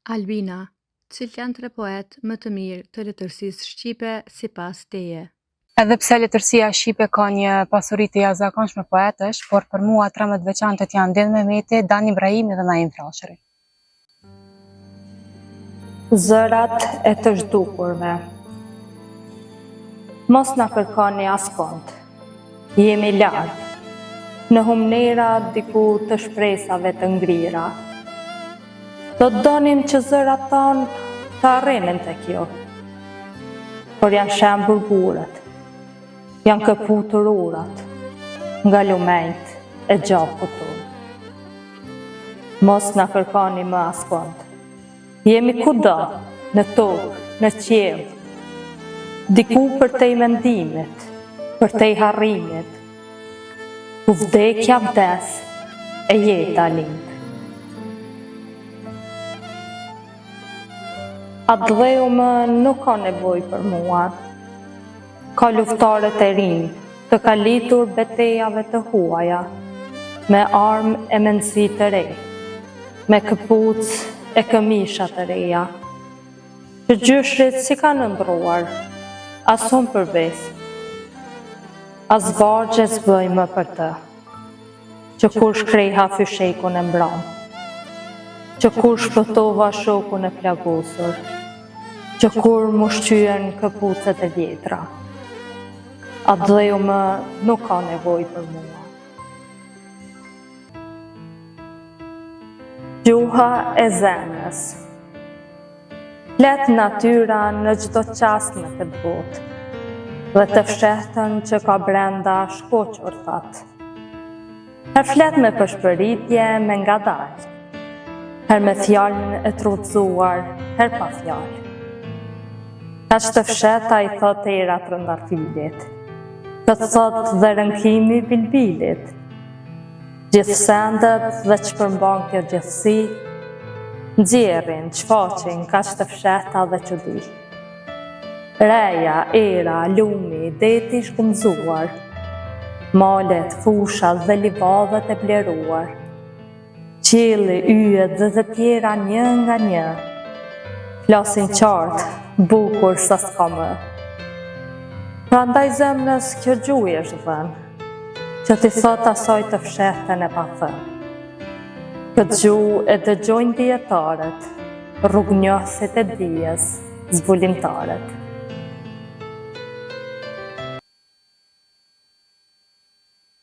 Albina, cilë janë tre poetë më të mirë të letërsisë shqipe sipas teje? Edhe pse letërsia shqipe ka një pasuri të jashtëzakonshme poetësh, por për mua tre më të veçantët janë Dedh Mehmeti, Dani Ibrahimi dhe Naim Frashëri. Zërat e të zhdukurve. Mos na kërkoni askond, jemi larg, në humnera diku të shpresave të ngrira. Do të donim që zërat tonë të arrinin tek jo, por janë shembur burët, janë këputur urat nga lumenjt e gjakut tonë. Mos na kërkoni më askond, jemi kudo, në tokë, në qiell, diku për te i mendimit, për te i harrimit, ku vdekja vdes e jeta lind. Atë dheu më nuk ka nevoj për mua, ka luftarët e rinj, të kalitur betejave të huaja, me armë e mendësi të re, me këpucë e këmisha të reja, që gjyshrit si kanë ndruar, as unë përves, as vargjes bëj më për të, që kur shkrejha fyshekun e mbram, që kur shpëtova shokun e plagosur, që kur mu shqyen këpucët e vjetra. Atë dheu më nuk ka nevoj për mua. Gjuha e zemrës. Flet natyra në çdo qast në këtë botë, dhe të fshehtën që ka brenda shkoqur that. Her flet me përshpëritje, me ngadalë, her me fjallën e trutëzuar, her pa fjallë. Ka që të fsheta i thot e i ratë rëndarfilit, këtë thot dhe rënkimi bilbilit, gjithë sendet dhe që përmban kjo gjithësi, nxjerrin, qfaqin, ka që të fsheta dhe që di. Reja, era, lumi, deti shkumzuar, malet, fushat dhe livadhet e bleruar, qielli, yjet dhe të tjera një nga një, flasin qartë, bukur sa s'ka më. Prandaj zemrës kjo gjuhë është dhënë, që ti thot asaj të fshehtën e pa thënë. Këtë gjuhë e dëgjojnë dietarët, rrugënjohësit e dijes, zbulimtarët.